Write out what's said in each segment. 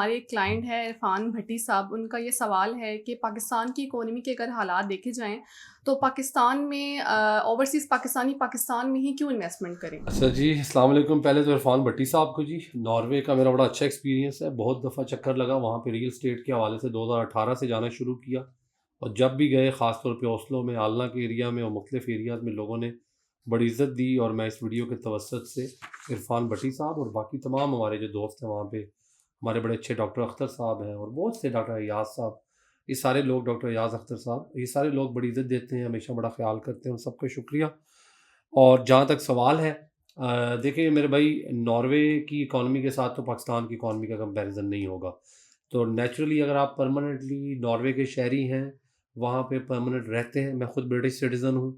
ہمارے ایک کلائنٹ ہے عرفان بھٹی صاحب، ان کا یہ سوال ہے کہ پاکستان کی اکانومی کے اگر حالات دیکھے جائیں تو پاکستان میں اوورسیز پاکستان میں ہی کیوں انویسٹمنٹ کریں؟ اچھا جی، السلام علیکم. پہلے تو عرفان بھٹی صاحب کو جی، ناروے کا میرا بڑا اچھا ایکسپیرینس ہے. بہت دفعہ چکر لگا وہاں پہ ریل اسٹیٹ کے حوالے سے. 2018 سے جانا شروع کیا اور جب بھی گئے خاص طور پہ اوسلو میں، آلنا کے ایریا میں اور مختلف ایریاز میں لوگوں نے بڑی عزت دی. اور میں اس ویڈیو کے توسط سے عرفان بھٹی صاحب اور باقی تمام ہمارے جو دوست ہیں وہاں پہ، ہمارے بڑے اچھے ڈاکٹر اختر صاحب ہیں اور بہت سے ڈاکٹر ایاز صاحب، یہ سارے لوگ، ڈاکٹر ایاز اختر صاحب، یہ سارے لوگ بڑی عزت دیتے ہیں، ہمیشہ بڑا خیال کرتے ہیں، ان سب کا شکریہ. اور جہاں تک سوال ہے، دیکھیں میرے بھائی، ناروے کی اکانومی کے ساتھ تو پاکستان کی اکانومی کا کمپیریزن نہیں ہوگا. تو نیچرلی اگر آپ پرماننٹلی ناروے کے شہری ہیں، وہاں پہ پرماننٹ رہتے ہیں، میں خود برٹش سٹیزن ہوں،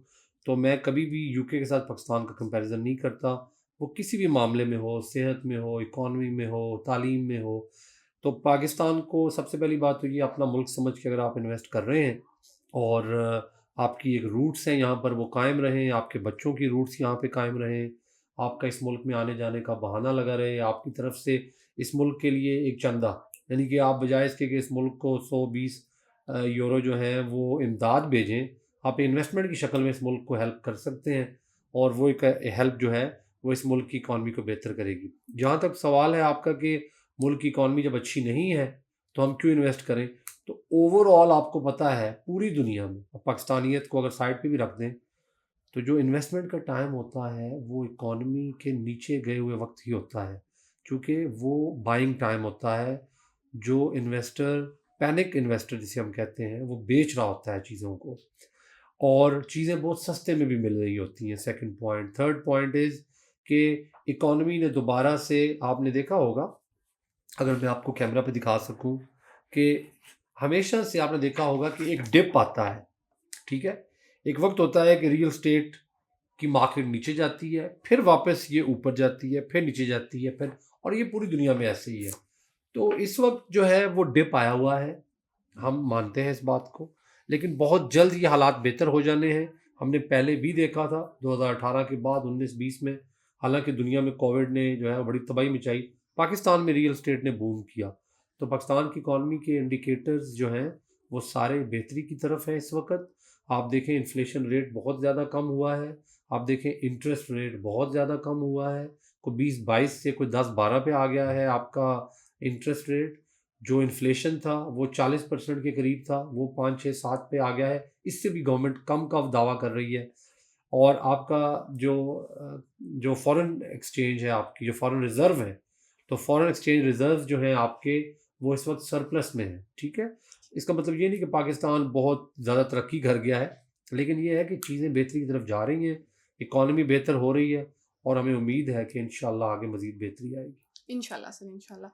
تو میں کبھی بھی یو کے ساتھ پاکستان کا کمپیریزن نہیں کرتا. وہ کسی بھی معاملے میں ہو، صحت میں ہو، اکانومی میں ہو، تعلیم میں ہو. تو پاکستان کو سب سے پہلی بات تو یہ اپنا ملک سمجھ کے اگر آپ انویسٹ کر رہے ہیں اور آپ کی ایک روٹس ہیں یہاں پر، وہ قائم رہیں، آپ کے بچوں کی روٹس یہاں پہ قائم رہیں، آپ کا اس ملک میں آنے جانے کا بہانہ لگا رہے، آپ کی طرف سے اس ملک کے لیے ایک چندہ، یعنی کہ آپ بجائے اس کے کہ اس ملک کو 120 یورو جو ہیں وہ امداد بھیجیں، آپ انویسٹمنٹ کی شکل میں اس ملک کو ہیلپ کر سکتے ہیں. اور وہ ایک ہیلپ جو ہے وہ اس ملک کی اکانومی کو بہتر کرے گی. جہاں تک سوال ہے آپ کا کہ ملک کی اکانومی جب اچھی نہیں ہے تو ہم کیوں انویسٹ کریں، تو اوور آل آپ کو پتہ ہے پوری دنیا میں، پاکستانیت کو اگر سائڈ پہ بھی رکھ دیں، تو جو انویسٹمنٹ کا ٹائم ہوتا ہے وہ اکانومی کے نیچے گئے ہوئے وقت ہی ہوتا ہے، کیونکہ وہ بائنگ ٹائم ہوتا ہے. جو انویسٹر، پینک انویسٹر جسے ہم کہتے ہیں، وہ بیچ رہا ہوتا ہے چیزوں کو، اور چیزیں بہت سستے میں بھی مل رہی ہوتی ہیں. Second point. Third point is کہ اکانومی نے دوبارہ سے، آپ نے دیکھا ہوگا، اگر میں آپ کو کیمرہ پہ دکھا سکوں، کہ ہمیشہ سے آپ نے دیکھا ہوگا کہ ایک ڈپ آتا ہے، ٹھیک ہے، ایک وقت ہوتا ہے کہ ریل اسٹیٹ کی مارکیٹ نیچے جاتی ہے، پھر واپس یہ اوپر جاتی ہے، پھر نیچے جاتی ہے، پھر، اور یہ پوری دنیا میں ایسے ہی ہے. تو اس وقت جو ہے وہ ڈپ آیا ہوا ہے، ہم مانتے ہیں اس بات کو، لیکن بہت جلد یہ حالات بہتر ہو جانے ہیں. ہم نے پہلے بھی دیکھا تھا 2018 کے بعد 19-20 میں، حالانکہ دنیا میں کووڈ نے جو ہے بڑی تباہی مچائی، پاکستان میں ریل اسٹیٹ نے بوم کیا. تو پاکستان کی اکانومی کے انڈیکیٹرز جو ہیں وہ سارے بہتری کی طرف ہیں اس وقت. آپ دیکھیں انفلیشن ریٹ بہت زیادہ کم ہوا ہے، آپ دیکھیں انٹرسٹ ریٹ بہت زیادہ کم ہوا ہے، کوئی 20-22 سے کوئی 10-12 پہ آ گیا ہے آپ کا انٹرسٹ ریٹ. جو انفلیشن تھا وہ 40% کے قریب تھا، وہ 5-6-7 پہ آ گیا ہے. اس سے بھی گورنمنٹ کم کا دعویٰ کر رہی ہے. اور آپ کا جو فورن ایکسچینج ہے، آپ کی جو فورن ریزرو ہے، تو فورن ایکسچینج ریزرو جو ہیں آپ کے، وہ اس وقت سرپلس میں ہیں. ٹھیک ہے، اس کا مطلب یہ نہیں کہ پاکستان بہت زیادہ ترقی کر گیا ہے، لیکن یہ ہے کہ چیزیں بہتری کی طرف جا رہی ہیں، اکانومی بہتر ہو رہی ہے، اور ہمیں امید ہے کہ انشاءاللہ آگے مزید بہتری آئے گی. انشاءاللہ سر، انشاءاللہ.